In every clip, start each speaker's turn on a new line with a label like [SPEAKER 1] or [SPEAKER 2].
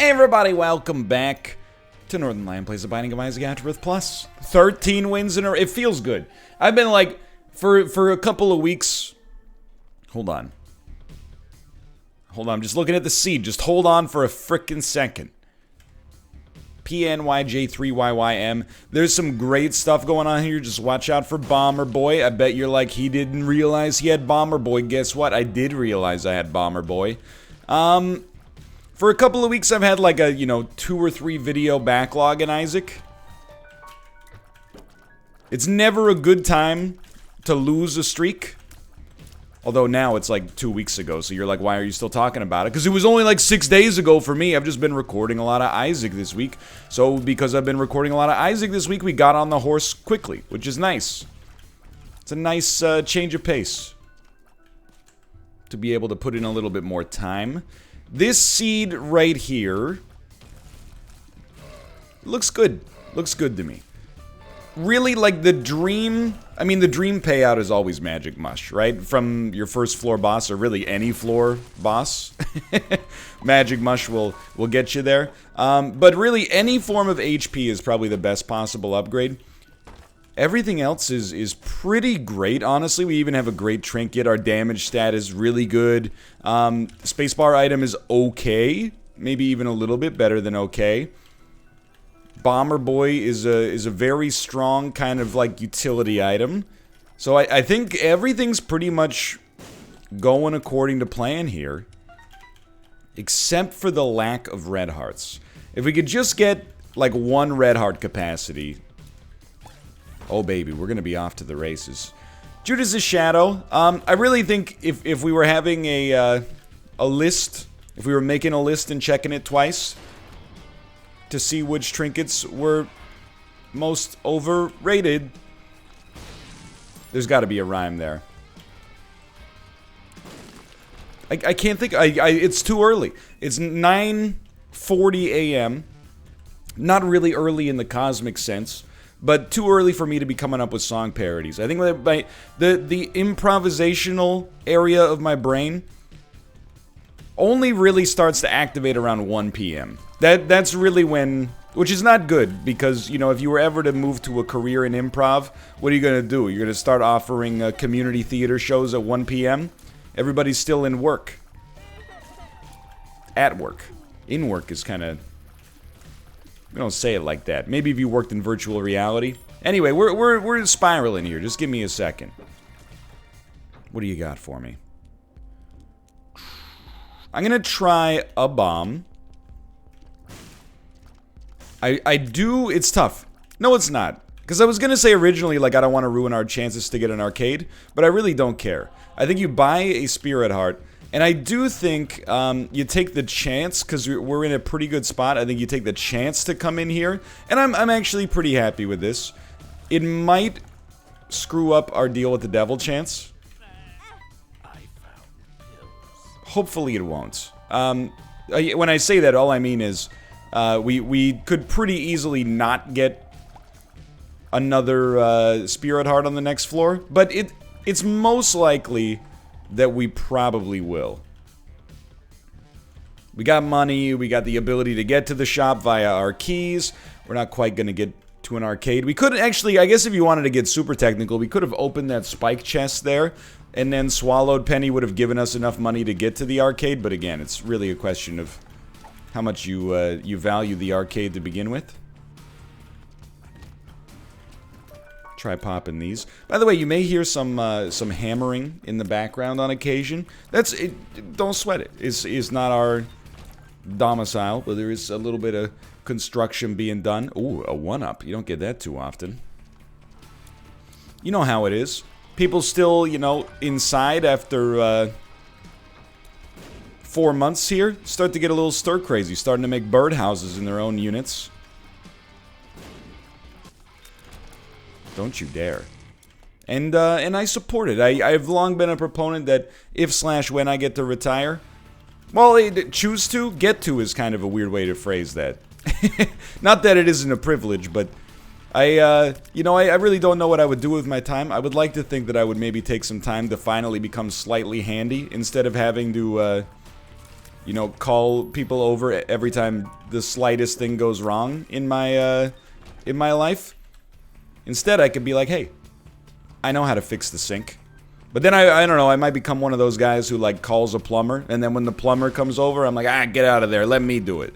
[SPEAKER 1] Hey everybody, welcome back to Northernlion Plays the Binding of Isaac Afterbirth Plus. 13 wins in a row. It feels good. I've been like, for a couple of weeks... Hold on. I'm just looking at the seed. Just hold on for a frickin' second. PNYJ3YYM. There's some great stuff going on here. Just watch out for Bomber Boy. I bet you're like, he didn't realize he had Bomber Boy. Guess what? I did realize I had Bomber Boy. For a couple of weeks, I've had like a, 2 or 3 video backlog in Isaac. It's never a good time to lose a streak. Although now it's like 2 weeks ago, so you're like, why are you still talking about it? Because it was only like 6 days ago for me. I've just been recording a lot of Isaac this week. So because I've been recording a lot of Isaac this week, we got on the horse quickly, which is nice. It's a nice change of pace. To be able to put in a little bit more time. This seed right here looks good. Looks good to me. Really, like the dream... I mean, the dream payout is always Magic Mush, right? From your first floor boss, or really any floor boss. Magic Mush will get you there. But really, any form of HP is probably the best possible upgrade. Everything else is pretty great, honestly. We even have a great trinket. Our damage stat is really good. Spacebar item is okay. Maybe even a little bit better than okay. Bomber Boy is a very strong kind of like utility item. So I think everything's pretty much going according to plan here. Except for the lack of red hearts. If we could just get like 1 red heart capacity... Oh baby, we're gonna be off to the races. Judas' Shadow. I really think if we were having a list, if we were making a list and checking it twice to see which trinkets were most overrated, there's got to be a rhyme there. I can't think. It's too early. It's 9:40 a.m. Not really early in the cosmic sense. But too early for me to be coming up with song parodies. I think that the improvisational area of my brain only really starts to activate around 1 p.m. That's really when... Which is not good, because, if you were ever to move to a career in improv, what are you going to do? You're going to start offering community theater shows at 1 p.m.? Everybody's still in work. At work. In work is kind of... We don't say it like that. Maybe if you worked in virtual reality. Anyway, we're spiraling here. Just give me a second. What do you got for me? I'm gonna try a bomb. I do... It's tough. No, it's not. Because I was gonna say originally, like, I don't want to ruin our chances to get an arcade. But I really don't care. I think you buy a Spirit Heart... And I do think you take the chance, because we're in a pretty good spot. I think you take the chance to come in here. And I'm actually pretty happy with this. It might screw up our deal with the devil chance. Hopefully it won't. When I say that, all I mean is we could pretty easily not get another Spirit Heart on the next floor. But it's most likely... that we probably will. We got money, we got the ability to get to the shop via our keys. We're not quite gonna get to an arcade. We could actually, I guess if you wanted to get super technical, we could have opened that spike chest there, and then Swallowed Penny would have given us enough money to get to the arcade, but again, it's really a question of how much you value the arcade to begin with. Try popping these. By the way, you may hear some hammering in the background on occasion. That's it. Don't sweat it. It's not our domicile, but there is a little bit of construction being done. Ooh, a 1-up. You don't get that too often. You know how it is. People still, inside after 4 months here, start to get a little stir crazy, starting to make birdhouses in their own units. Don't you dare. And I support it. I've long been a proponent that if/when I get to retire... Well, choose to? Get to is kind of a weird way to phrase that. Not that it isn't a privilege, but... I really don't know what I would do with my time. I would like to think that I would maybe take some time to finally become slightly handy, instead of having to, you know, call people over every time the slightest thing goes wrong in my life. Instead, I could be like, hey, I know how to fix the sink. But then I don't know, I might become one of those guys who like calls a plumber, and then when the plumber comes over, I'm like, get out of there, let me do it.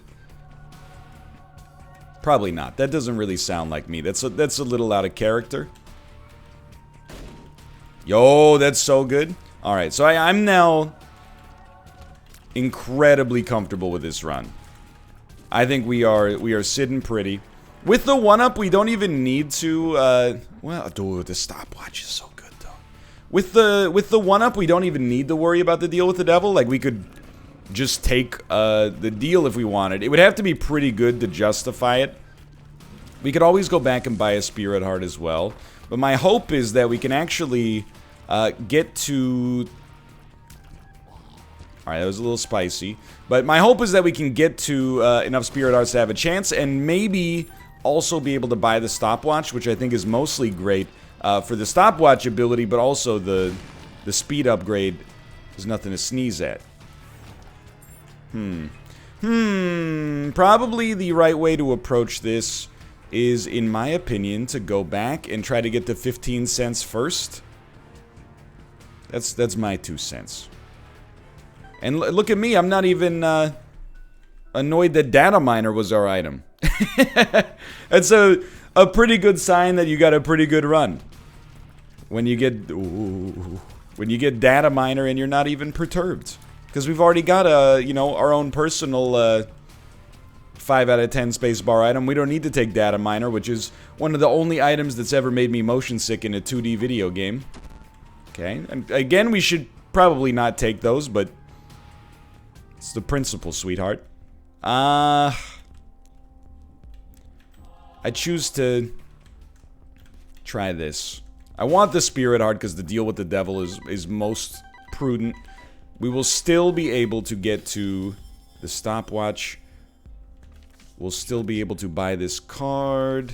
[SPEAKER 1] Probably not. That doesn't really sound like me. That's a little out of character. Yo, that's so good. All right, so I'm now incredibly comfortable with this run. I think we are sitting pretty. With the 1-up, we don't even need to, well, dude, the stopwatch is so good, though. With the 1-up, we don't even need to worry about the deal with the devil. Like, we could just take, the deal if we wanted. It would have to be pretty good to justify it. We could always go back and buy a spirit heart as well. But my hope is that we can actually, get to... Alright, that was a little spicy. But my hope is that we can get to, enough spirit hearts to have a chance, and maybe... also be able to buy the stopwatch, which I think is mostly great for the stopwatch ability, but also the speed upgrade is nothing to sneeze at. Probably the right way to approach this is, in my opinion, to go back and try to get to 15 cents first. That's my 2 cents. And look at me, I'm not even annoyed that data miner was our item. It's a pretty good sign that you got a pretty good run. When you get data miner and you're not even perturbed. Because we've already got our own personal 5 out of 10 spacebar item. We don't need to take data miner, which is one of the only items that's ever made me motion sick in a 2D video game. Okay, and again, we should probably not take those, but it's the principle, sweetheart. I choose to try this. I want the spirit heart because the deal with the devil is most prudent. We will still be able to get to the stopwatch. We'll still be able to buy this card.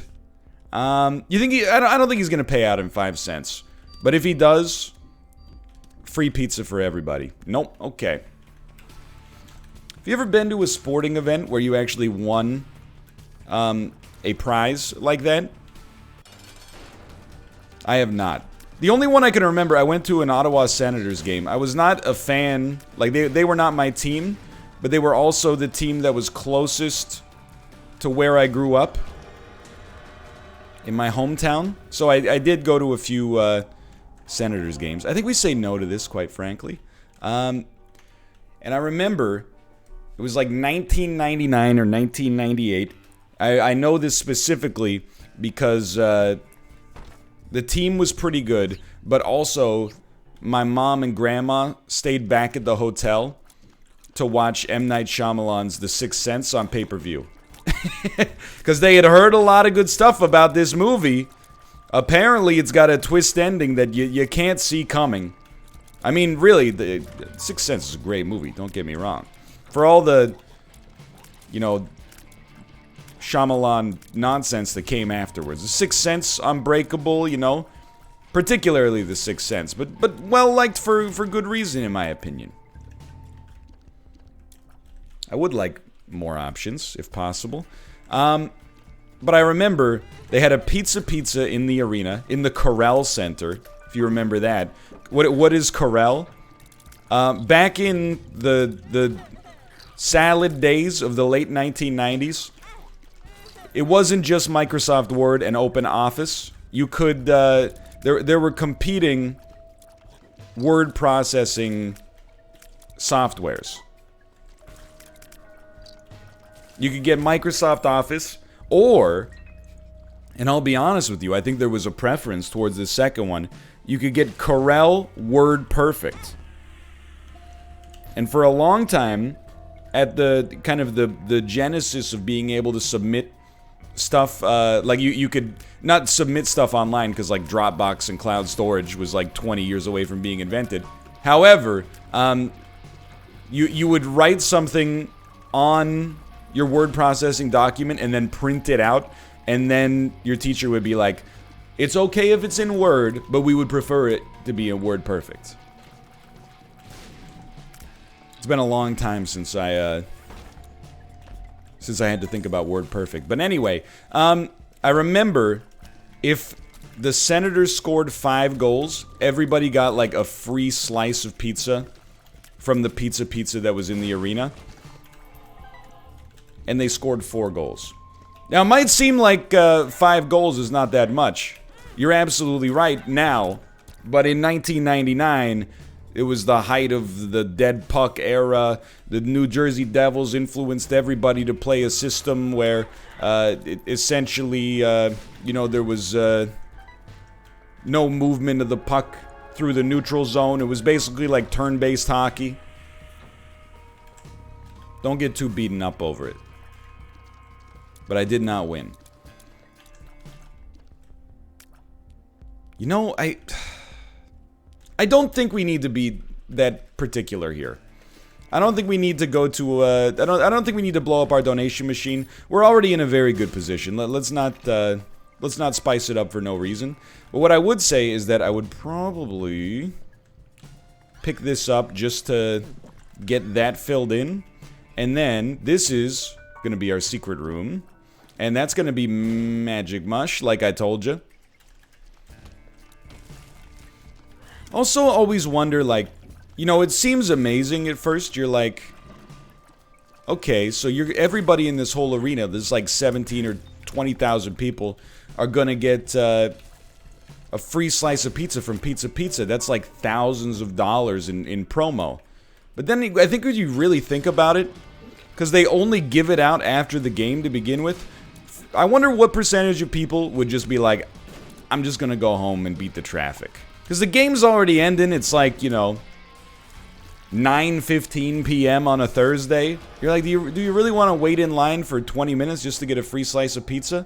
[SPEAKER 1] You think I don't think he's gonna pay out in 5 cents. But if he does, free pizza for everybody. Nope, okay. Have you ever been to a sporting event where you actually won a prize like that? I have not. The only one I can remember, I went to an Ottawa Senators game. I was not a fan, like they were not my team, but they were also the team that was closest to where I grew up in my hometown. So I did go to a few Senators games. I think we say no to this, quite frankly. And I remember it was like 1999 or 1998. I know this specifically because the team was pretty good, but also my mom and grandma stayed back at the hotel to watch M. Night Shyamalan's The Sixth Sense on pay-per-view. Because they had heard a lot of good stuff about this movie. Apparently, it's got a twist ending that you can't see coming. I mean, really, The Sixth Sense is a great movie, don't get me wrong. For all the, you know, Shyamalan nonsense that came afterwards. The Sixth Sense, Unbreakable, you know, particularly The Sixth Sense, but well liked for good reason, in my opinion. I would like more options, if possible. But I remember they had a pizza in the arena, in the Corral Center, if you remember that. What is Corral? Back in the salad days of the late 1990s, it wasn't just Microsoft Word and Open Office. You could, there were competing word processing softwares. You could get Microsoft Office, or, and I'll be honest with you, I think there was a preference towards the second one, you could get Corel Word Perfect. And for a long time, at the kind of the genesis of being able to submit stuff, like you could not submit stuff online because like Dropbox and cloud storage was like 20 years away from being invented. However, you would write something on your word processing document and then print it out, and then your teacher would be like, it's okay if it's in Word, but we would prefer it to be in Word Perfect. It's been a long time since I had to think about word perfect. But anyway, I remember if the Senators scored 5 goals, everybody got like a free slice of pizza from the pizza that was in the arena. And they scored 4 goals. Now, it might seem like 5 goals is not that much. You're absolutely right now. But in 1999, it was the height of the dead puck era. The New Jersey Devils influenced everybody to play a system where essentially, you know, there was no movement of the puck through the neutral zone. It was basically like turn-based hockey. Don't get too beaten up over it. But I did not win. You know, I don't think we need to be that particular here. I don't think we need to go to I don't think we need to blow up our donation machine. We're already in a very good position. Let's not spice it up for no reason. But what I would say is that I would probably pick this up just to get that filled in. And then this is going to be our secret room. And that's going to be magic mush, like I told you. Also, always wonder, like, you know, it seems amazing at first. You're like, okay, so everybody in this whole arena, there's like 17 or 20,000 people, are gonna get a free slice of pizza from Pizza. That's like thousands of dollars in promo. But then I think when you really think about it, because they only give it out after the game to begin with, I wonder what percentage of people would just be like, I'm just gonna go home and beat the traffic. Because the game's already ending. It's like, you know, 9:15 p.m. on a Thursday. You're like, do you really want to wait in line for 20 minutes just to get a free slice of pizza?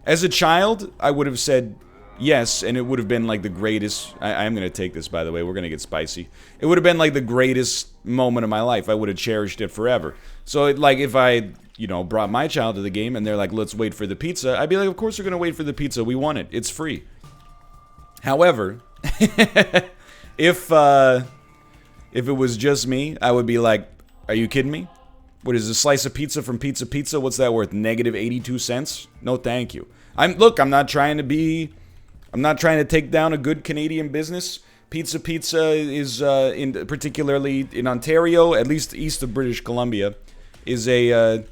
[SPEAKER 1] As a child, I would have said yes, and it would have been like the greatest. I'm going to take this, by the way. We're going to get spicy. It would have been like the greatest moment of my life. I would have cherished it forever. So, like, if I, you know, brought my child to the game and they're like, let's wait for the pizza, I'd be like, of course we're going to wait for the pizza. We want it. It's free. However, if it was just me, I would be like, are you kidding me? What is a slice of pizza from Pizza? What's that worth? Negative 82 cents? No, thank you. I'm not trying to take down a good Canadian business. Pizza is particularly in Ontario, at least east of British Columbia, is a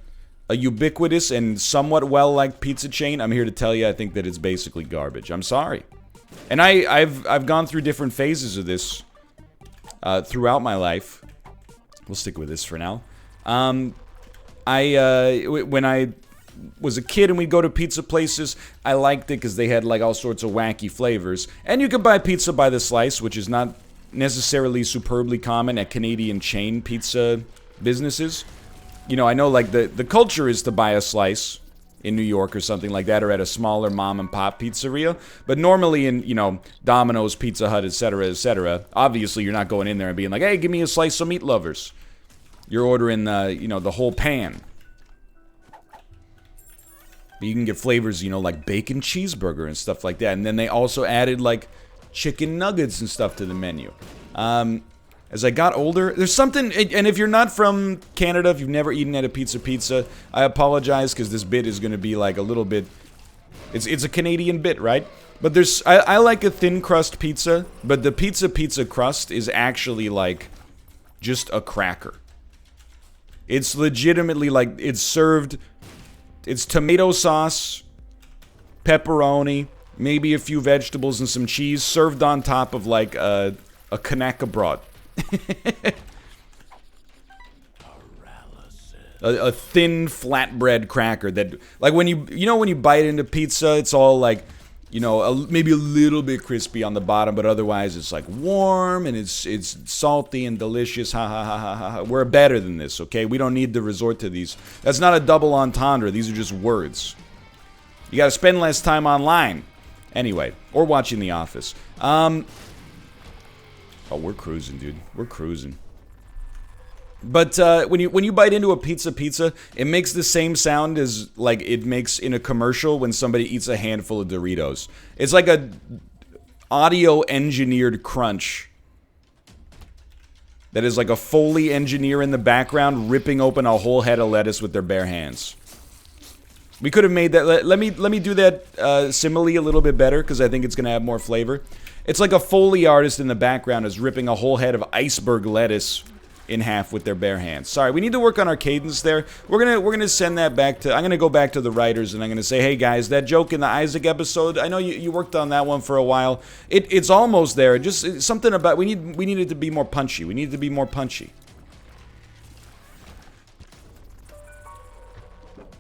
[SPEAKER 1] ubiquitous and somewhat well-liked pizza chain. I'm here to tell you, I think that it's basically garbage. I'm sorry. And I've gone through different phases of this throughout my life. We'll stick with this for now. When I was a kid and we'd go to pizza places, I liked it because they had like all sorts of wacky flavors. And you could buy pizza by the slice, which is not necessarily superbly common at Canadian chain pizza businesses. You know, I know like the culture is to buy a slice in New York or something like that, or at a smaller mom and pop pizzeria. But normally in, you know, Domino's, Pizza Hut, etc., obviously you're not going in there and being like, hey, give me a slice of meat lovers. You're ordering, you know, the whole pan. But you can get flavors, you know, like bacon cheeseburger and stuff like that. And then they also added like chicken nuggets and stuff to the menu. As I got older, there's something, and if you're not from Canada, if you've never eaten at a pizza, I apologize because this bit is going to be like a little bit, it's a Canadian bit, right? But I like a thin crust pizza, but the pizza crust is actually like just a cracker. It's legitimately like, it's served, it's tomato sauce, pepperoni, maybe a few vegetables and some cheese served on top of like a Kanaka broad. a thin flatbread cracker that, like, when you bite into pizza, it's all like, you know, maybe a little bit crispy on the bottom, but otherwise it's like warm and it's salty and delicious. Ha ha ha ha ha. We're better than this, okay? We don't need to resort to these. That's not a double entendre. These are just words. You got to spend less time online, anyway, or watching The Office. Oh, we're cruising, dude. We're cruising. But when you bite into a pizza, it makes the same sound as like it makes in a commercial when somebody eats a handful of Doritos. It's like a audio engineered crunch that is like a Foley engineer in the background ripping open a whole head of lettuce with their bare hands. We could have made that. Let me do that simile a little bit better because I think it's gonna have more flavor. It's like a Foley artist in the background is ripping a whole head of iceberg lettuce in half with their bare hands. Sorry, we need to work on our cadence there. We're gonna send that back to. I'm gonna go back to the writers and I'm gonna say, hey guys, that joke in the Isaac episode. I know you worked on that one for a while. It's almost there. Just something about we need it to be more punchy. We need it to be more punchy.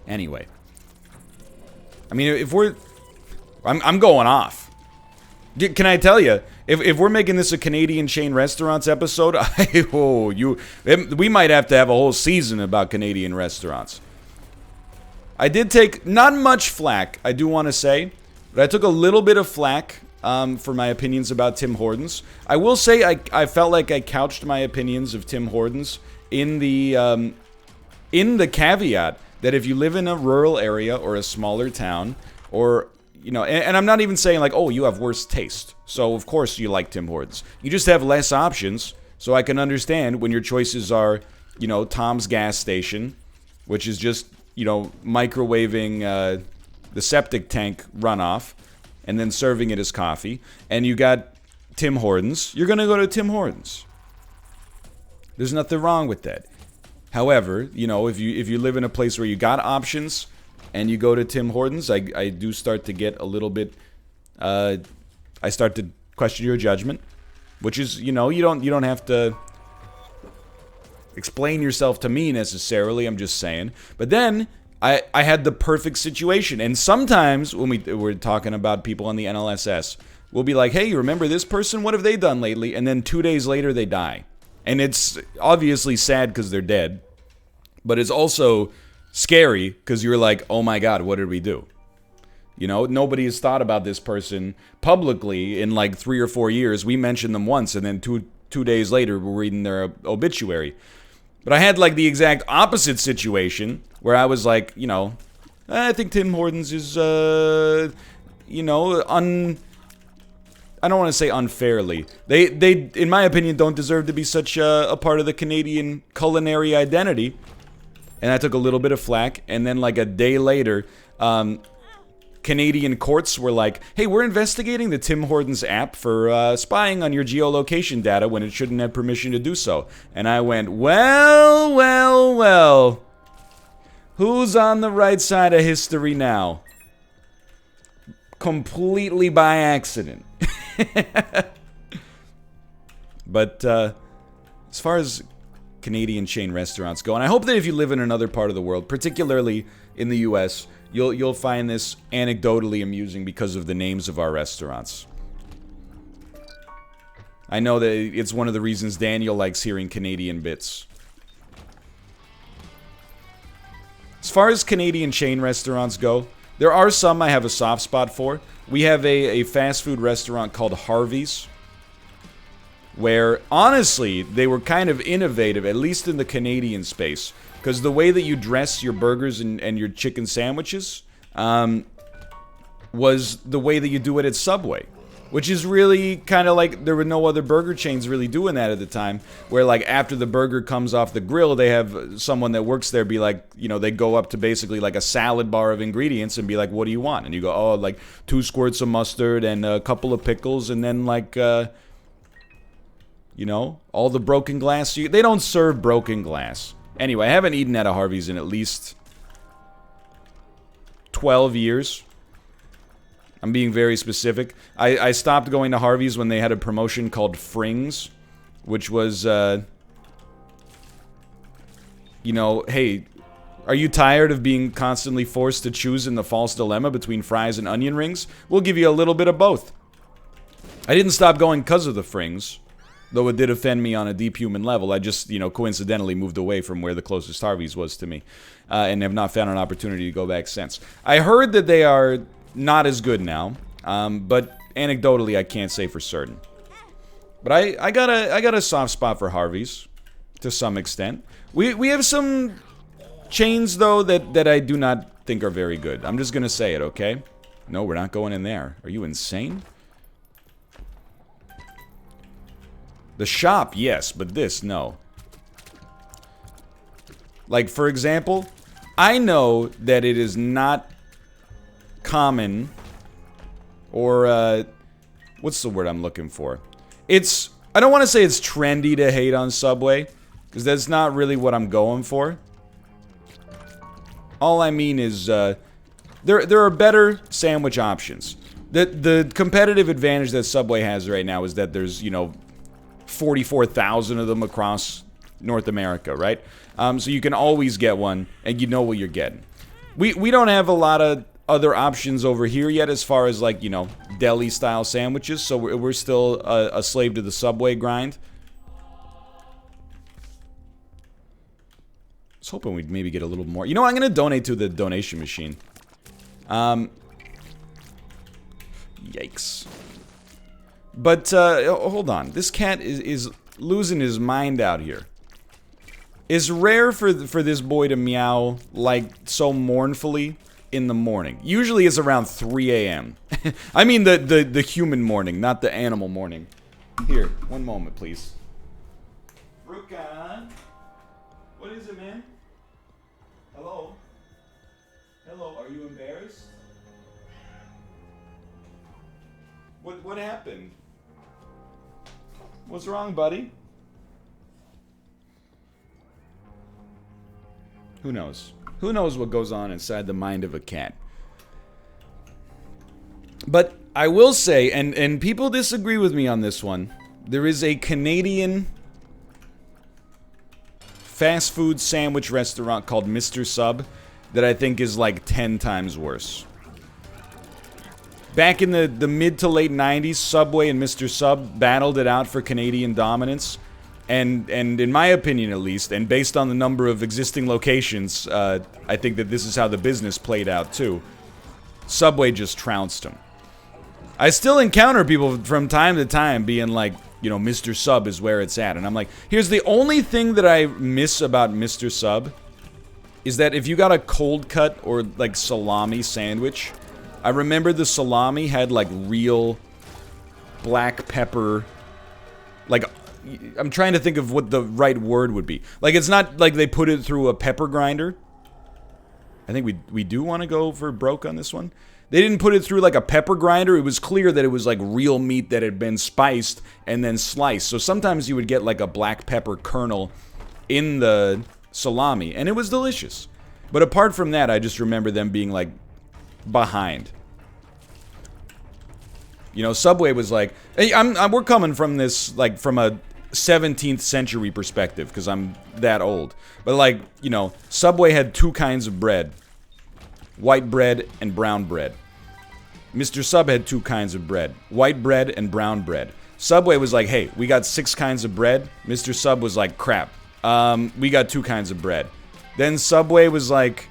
[SPEAKER 1] Anyway. I mean, if we're... I'm going off. Can I tell you, if we're making this a Canadian chain restaurants episode, we might have to have a whole season about Canadian restaurants. I did take not much flack, I do want to say, but I took a little bit of flack for my opinions about Tim Hortons. I will say I felt like I couched my opinions of Tim Hortons in the caveat that if you live in a rural area or a smaller town, or, you know, and I'm not even saying like, oh, you have worse taste, so of course you like Tim Hortons. You just have less options, so I can understand when your choices are, you know, Tom's gas station, which is just, you know, microwaving the septic tank runoff, and then serving it as coffee, and you got Tim Hortons, you're gonna go to Tim Hortons. There's nothing wrong with that. However, you know, if you live in a place where you got options and you go to Tim Hortons, I do start to get a little bit, I start to question your judgment, which is, you know, you don't have to explain yourself to me necessarily, I'm just saying. But then I had the perfect situation, and sometimes when we're talking about people on the NLSS, we'll be like, hey, you remember this person? What have they done lately? And then 2 days later they die. And it's obviously sad because they're dead, but it's also scary because you're like, oh my god, what did we do? You know, nobody has thought about this person publicly in like 3 or 4 years. We mentioned them once, and then two days later we're reading their obituary. But I had like the exact opposite situation where I was like, you know, I think Tim Hortons is, you know, I don't want to say unfairly. They, in my opinion, don't deserve to be such a part of the Canadian culinary identity. And I took a little bit of flack, and then like a day later, Canadian courts were like, hey, we're investigating the Tim Hortons app for spying on your geolocation data when it shouldn't have permission to do so. And I went, well, who's on the right side of history now? Completely by accident. But as far as Canadian chain restaurants go, and I hope that if you live in another part of the world, particularly in the US, you'll find this anecdotally amusing because of the names of our restaurants. I know that it's one of the reasons Daniel likes hearing Canadian bits. As far as Canadian chain restaurants go, there are some I have a soft spot for. We have a fast food restaurant called Harvey's, where, honestly, they were kind of innovative, at least in the Canadian space, because the way that you dress your burgers and your chicken sandwiches was the way that you do it at Subway. Which is really kind of like, there were no other burger chains really doing that at the time, where like after the burger comes off the grill, they have someone that works there be like, you know, they go up to basically like a salad bar of ingredients and be like, what do you want? And you go, oh, like 2 squirts of mustard and a couple of pickles, and then like, you know, all the broken glass. They don't serve broken glass. Anyway, I haven't eaten at a Harvey's in at least 12 years. I'm being very specific. I stopped going to Harvey's when they had a promotion called Frings, which was, you know, hey, are you tired of being constantly forced to choose in the false dilemma between fries and onion rings? We'll give you a little bit of both. I didn't stop going because of the Frings, though it did offend me on a deep human level. I just, you know, coincidentally moved away from where the closest Harvey's was to me, and have not found an opportunity to go back since. I heard that they are not as good now, but anecdotally I can't say for certain. But I got a soft spot for Harvey's to some extent. We have some chains though that I do not think are very good. I'm just gonna say it, okay? No, we're not going in there. Are you insane? The shop, yes, but this, no. Like, for example, I know that it is not common, or, what's the word I'm looking for? I don't want to say it's trendy to hate on Subway, because that's not really what I'm going for. All I mean is, there are better sandwich options. The competitive advantage that Subway has right now is that there's, you know, 44,000 of them across North America, right? So you can always get one, and you know what you're getting. We don't have a lot of other options over here yet as far as, like, you know, deli-style sandwiches, so we're still a slave to the Subway grind. I was hoping we'd maybe get a little more. You know what? I'm going to donate to the donation machine. Yikes. But, hold on. This cat is losing his mind out here. It's rare for this boy to meow, like, so mournfully in the morning. Usually it's around 3 a.m. I mean the human morning, not the animal morning. Here, one moment, please. Ruka? What is it, man? Hello? Hello, are you embarrassed? What happened? What's wrong, buddy? Who knows? Who knows what goes on inside the mind of a cat? But I will say, and people disagree with me on this one, there is a Canadian fast food sandwich restaurant called Mr. Sub that I think is like 10 times worse. Back in the mid to late 90s, Subway and Mr. Sub battled it out for Canadian dominance. And in my opinion, at least, and based on the number of existing locations, I think that this is how the business played out, too. Subway just trounced them. I still encounter people from time to time being like, you know, Mr. Sub is where it's at. And I'm like, here's the only thing that I miss about Mr. Sub is that if you got a cold cut or, like, salami sandwich, I remember the salami had, like, real black pepper, like, I'm trying to think of what the right word would be. Like, it's not like they put it through a pepper grinder. I think we do want to go for broke on this one. They didn't put it through, like, a pepper grinder. It was clear that it was, like, real meat that had been spiced and then sliced. So sometimes you would get, like, a black pepper kernel in the salami, and it was delicious. But apart from that, I just remember them being, like, behind. You know, Subway was like, hey, we're coming from this, like, from a 17th century perspective, because I'm that old. But, like, you know, Subway had two kinds of bread. White bread and brown bread. Mr. Sub had two kinds of bread. White bread and brown bread. Subway was like, hey, we got 6 kinds of bread. Mr. Sub was like, crap. We got 2 kinds of bread. Then Subway was like,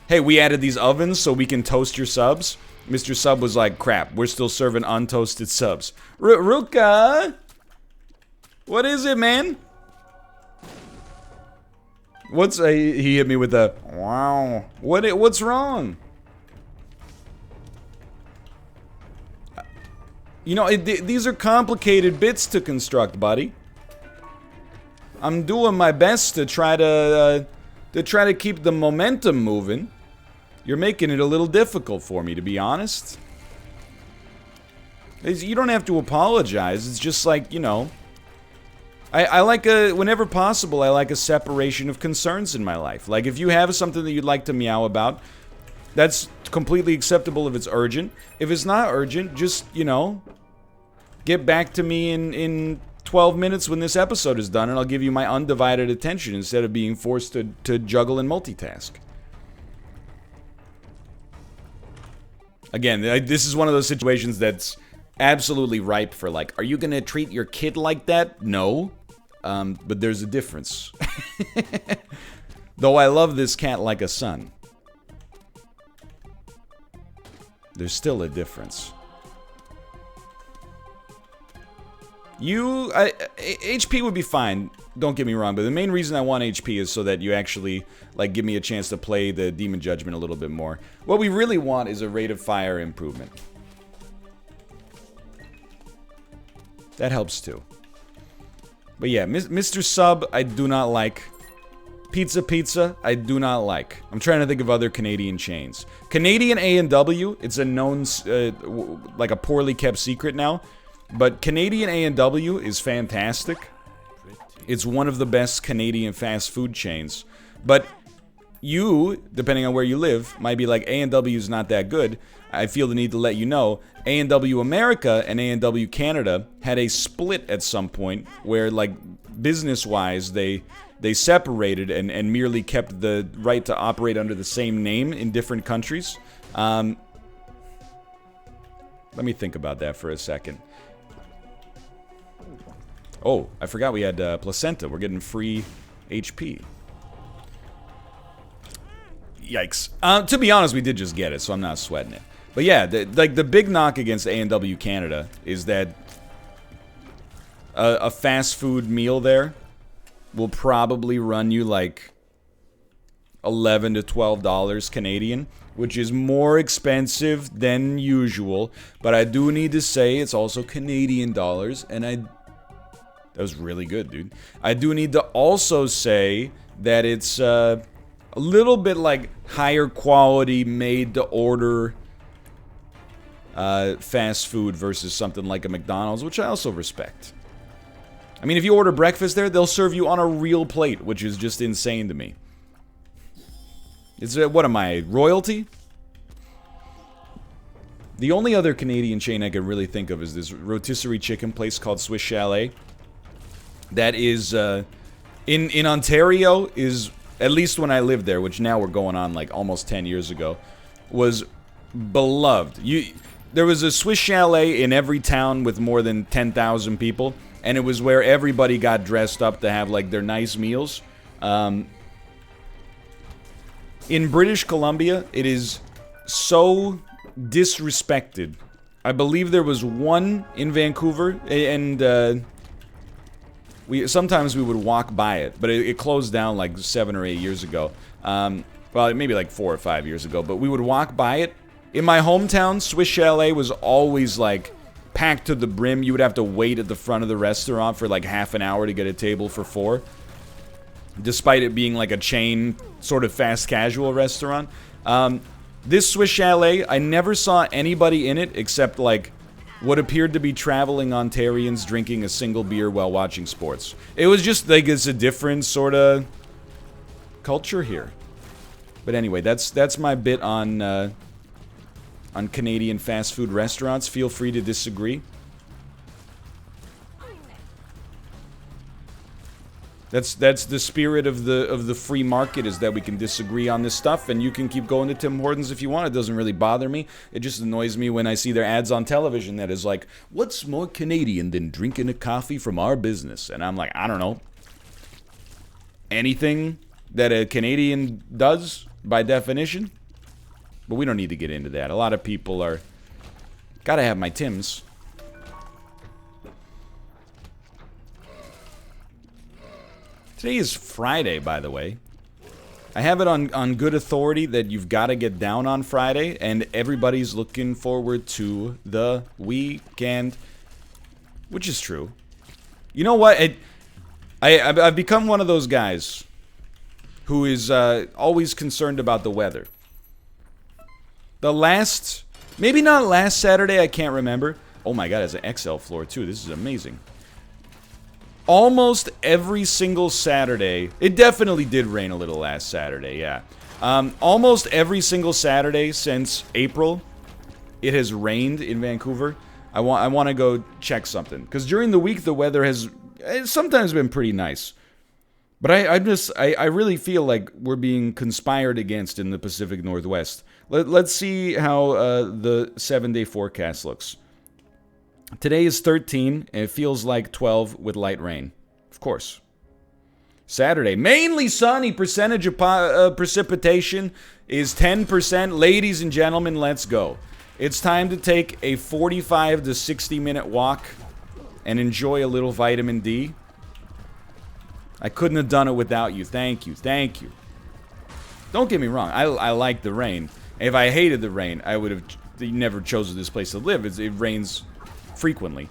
[SPEAKER 1] hey, we added these ovens so we can toast your subs. Mr. Sub was like, crap, we're still serving untoasted subs. Ruka? What is it, man? He hit me with a, wow. What's wrong? You know, these are complicated bits to construct, buddy. I'm doing my best to try to keep the momentum moving. You're making it a little difficult for me, to be honest. You don't have to apologize. It's just like, you know, I like whenever possible, I like a separation of concerns in my life. Like, if you have something that you'd like to meow about, that's completely acceptable if it's urgent. If it's not urgent, just, you know, get back to me in 12 minutes when this episode is done, and I'll give you my undivided attention instead of being forced to juggle and multitask. Again, this is one of those situations that's absolutely ripe for, like, are you gonna treat your kid like that? No. But there's a difference. Though I love this cat like a son, there's still a difference. HP would be fine, don't get me wrong, but the main reason I want HP is so that you actually, like, give me a chance to play the Demon Judgment a little bit more. What we really want is a rate of fire improvement. That helps too. But yeah, Mr. Sub, I do not like. Pizza, I do not like. I'm trying to think of other Canadian chains. Canadian A&W, it's a known, like a poorly kept secret now. But Canadian A&W is fantastic. It's one of the best Canadian fast food chains. But you, depending on where you live, might be like, A&W is not that good. I feel the need to let you know, A&W America and A&W Canada had a split at some point where, like, business-wise, they separated and merely kept the right to operate under the same name in different countries. Let me think about that for a second. Oh, I forgot we had placenta. We're getting free HP. Yikes. To be honest, we did just get it, so I'm not sweating it. But yeah, the big knock against A&W Canada is that a fast food meal there will probably run you like $11 to $12 Canadian, which is more expensive than usual. But I do need to say it's also Canadian dollars, and that was really good, dude. I do need to also say that it's a little bit like higher quality, made to order fast food versus something like a McDonald's, which I also respect. I mean, if you order breakfast there, they'll serve you on a real plate, which is just insane to me. It's what am I, royalty? The only other Canadian chain I can really think of is this rotisserie chicken place called Swiss Chalet. That is, in Ontario, is, at least when I lived there, which now we're going on like almost 10 years ago, was beloved. There was a Swiss Chalet in every town with more than 10,000 people, and it was where everybody got dressed up to have like their nice meals. In British Columbia, it is so disrespected. I believe there was one in Vancouver, and sometimes we would walk by it, but it closed down like 7 or 8 years ago. Well, maybe like 4 or 5 years ago, but we would walk by it. In my hometown, Swiss Chalet was always like packed to the brim. You would have to wait at the front of the restaurant for like half an hour to get a table for 4. Despite it being like a chain, sort of fast casual restaurant. This Swiss Chalet, I never saw anybody in it except like what appeared to be traveling Ontarians drinking a single beer while watching sports. It was just like, it's a different sort of culture here. But anyway, that's my bit on Canadian fast food restaurants. Feel free to disagree. That's the spirit of the free market, is that we can disagree on this stuff, and you can keep going to Tim Hortons if you want. It doesn't really bother me. It just annoys me when I see their ads on television that is like, what's more Canadian than drinking a coffee from our business? And I'm like, I don't know. Anything that a Canadian does, by definition. But we don't need to get into that. A lot of people are... Gotta have my Tims. Today is Friday, by the way. I have it on good authority that you've got to get down on Friday, and everybody's looking forward to the weekend. Which is true. You know what? I've become one of those guys who is always concerned about the weather. Maybe not last Saturday, I can't remember. Oh my god, it's an XL floor too. This is amazing. Almost every single Saturday, it definitely did rain a little last Saturday, yeah. Almost every single Saturday since April, it has rained in Vancouver. I want to go check something. Because during the week, the weather has sometimes been pretty nice. But I really feel like we're being conspired against in the Pacific Northwest. Let's see how the 7-day forecast looks. Today is 13, and it feels like 12 with light rain. Of course. Saturday, mainly sunny. Percentage of precipitation is 10%. Ladies and gentlemen, let's go. It's time to take a 45 to 60 minute walk and enjoy a little vitamin D. I couldn't have done it without you. Thank you. Thank you. Don't get me wrong. I like the rain. If I hated the rain, I would have never chosen this place to live. It rains frequently.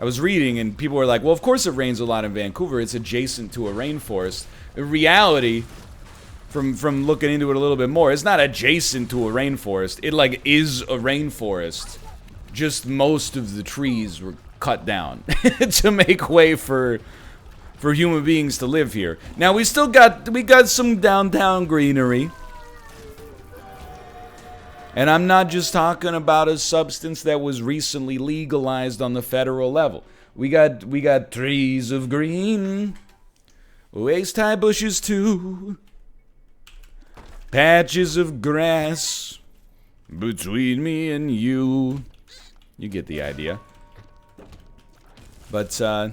[SPEAKER 1] I was reading and people were like, well, of course it rains a lot in Vancouver. It's adjacent to a rainforest. In reality, from looking into it a little bit more, it's not adjacent to a rainforest. It, like, is a rainforest. Just most of the trees were cut down to make way for human beings to live here. Now, we got some downtown greenery. And I'm not just talking about a substance that was recently legalized on the federal level. We got trees of green, waist-high bushes too, patches of grass between me and you. You get the idea. But I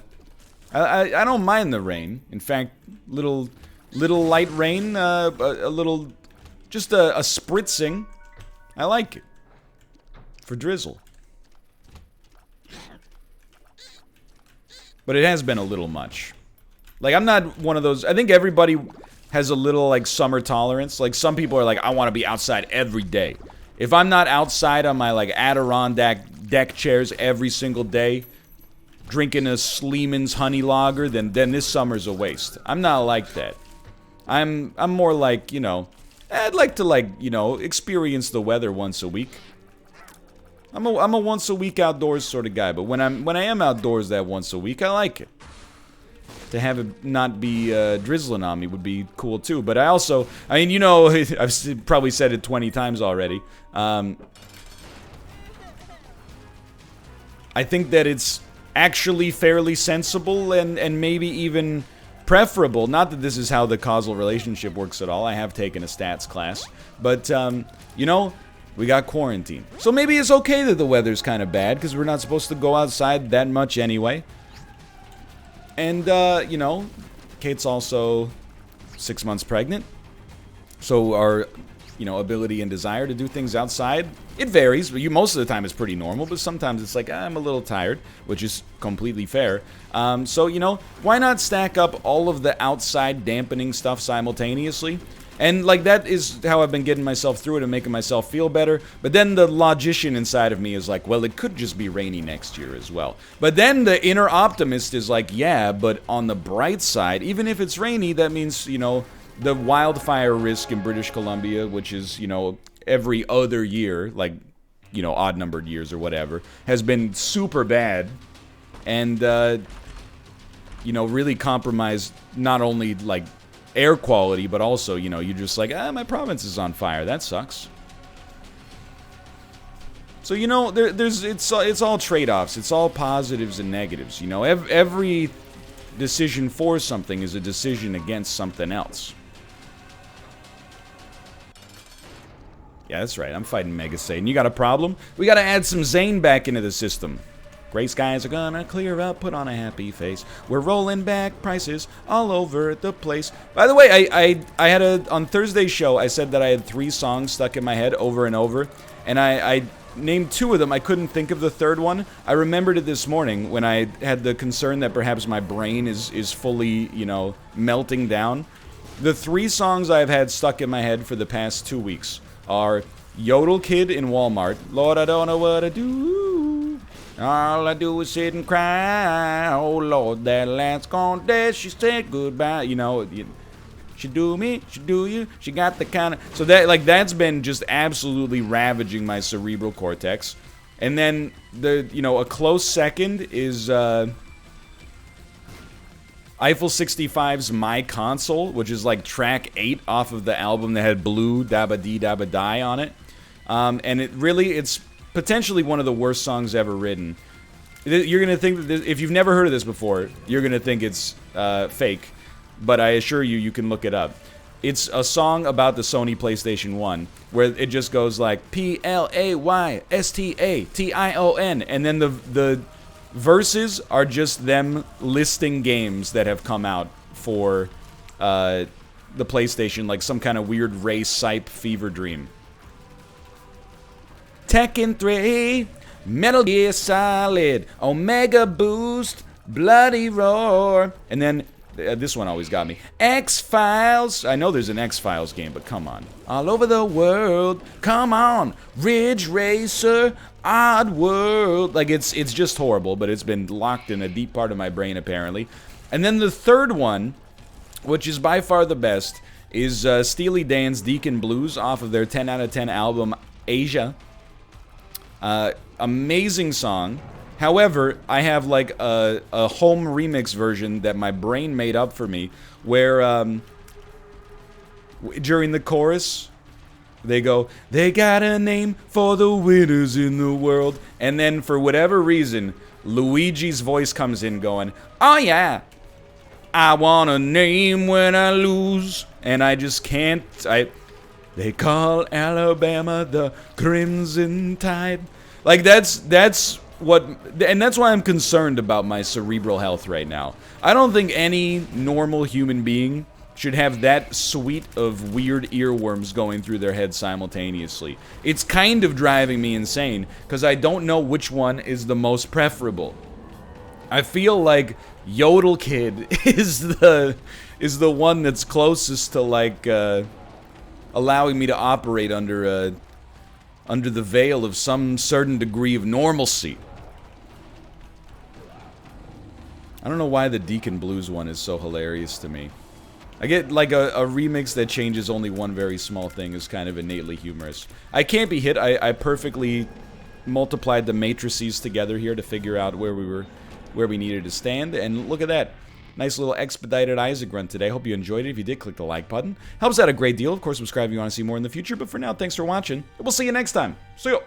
[SPEAKER 1] don't mind the rain. In fact, little light rain, a little, just a spritzing. I like it. For drizzle. But it has been a little much. Like, I'm not one of those... I think everybody has a little, like, summer tolerance. Like, some people are like, I want to be outside every day. If I'm not outside on my, like, Adirondack deck chairs every single day, drinking a Sleeman's honey lager, then this summer's a waste. I'm not like that. I'm more like, you know... I'd like to, like, you know, experience the weather once a week. I'm a once a week outdoors sort of guy, but when I am outdoors that once a week, I like it. To have it not be drizzling on me would be cool too. But I mean, you know, I've probably said it 20 times already. I think that it's actually fairly sensible and maybe even preferable. Not that this is how the causal relationship works at all. I have taken a stats class. But, you know, we got quarantine. So maybe it's okay that the weather's kind of bad, because we're not supposed to go outside that much anyway. And, you know, Kate's also 6 months pregnant. So our, you know, ability and desire to do things outside, it varies. Most of the time it's pretty normal, but sometimes it's like, I'm a little tired, which is completely fair. So, you know, why not stack up all of the outside dampening stuff simultaneously? And, like, that is how I've been getting myself through it and making myself feel better. But then the logician inside of me is like, well, it could just be rainy next year as well. But then the inner optimist is like, yeah, but on the bright side, even if it's rainy, that means, you know, the wildfire risk in British Columbia, which is, you know, every other year, like, you know, odd-numbered years or whatever, has been super bad. And, you know, really compromised not only, like, air quality, but also, you know, you're just like, my province is on fire. That sucks. So, you know, it's all trade-offs. It's all positives and negatives. You know, every decision for something is a decision against something else. Yeah, that's right. I'm fighting Mega Satan. You got a problem? We got to add some Zane back into the system. Gray skies are gonna clear up, put on a happy face. We're rolling back prices all over the place. By the way, I had on Thursday's show, I said that I had 3 songs stuck in my head over and over. And I named 2 of them. I couldn't think of the third one. I remembered it this morning when I had the concern that perhaps my brain is fully, you know, melting down. The 3 songs I've had stuck in my head for the past 2 weeks are Yodel Kid in Walmart. Lord, I don't know what to do. All I do is sit and cry. Oh, Lord, that last gone dead. She said goodbye. You know, she do me, she do you. She got the kind of... So that, like, that's been just absolutely ravaging my cerebral cortex. And then, you know, a close second is Eiffel 65's My Console, which is like track 8 off of the album that had Blue Dabba Dee Dabba Die on it. And it's potentially one of the worst songs ever written. You're going to think that this, if you've never heard of this before, you're going to think it's fake. But I assure you, you can look it up. It's a song about the Sony PlayStation 1, where it just goes like Playstatation, and then the verses are just them listing games that have come out for the PlayStation, like some kind of weird race sype fever dream. Tekken 3, Metal Gear Solid, Omega Boost, Bloody Roar, and then This one always got me. X-Files. I know there's an X-Files game, but come on. All over the world. Come on. Ridge Racer. Odd World. Like, it's just horrible, but it's been locked in a deep part of my brain, apparently. And then the third one, which is by far the best, is Steely Dan's Deacon Blues off of their 10 out of 10 album, Asia. Amazing song. However, I have like a home remix version that my brain made up for me, where during the chorus, they go, "They got a name for the winners in the world," and then for whatever reason, Luigi's voice comes in going, "Oh yeah, I want a name when I lose," and I just can't. They call Alabama the Crimson Tide. Like that's what, and that's why I'm concerned about my cerebral health right now. I don't think any normal human being should have that suite of weird earworms going through their head simultaneously. It's kind of driving me insane, because I don't know which one is the most preferable. I feel like Yodel Kid is the one that's closest to like allowing me to operate under the veil of some certain degree of normalcy. I don't know why the Deacon Blues one is so hilarious to me. I get like a remix that changes only one very small thing is kind of innately humorous. I can't be hit. I perfectly multiplied the matrices together here to figure out where we needed to stand, and look at that. Nice little expedited Isaac run today. Hope you enjoyed it. If you did, click the like button. Helps out a great deal. Of course, subscribe if you want to see more in the future. But for now, thanks for watching. And we'll see you next time. See ya.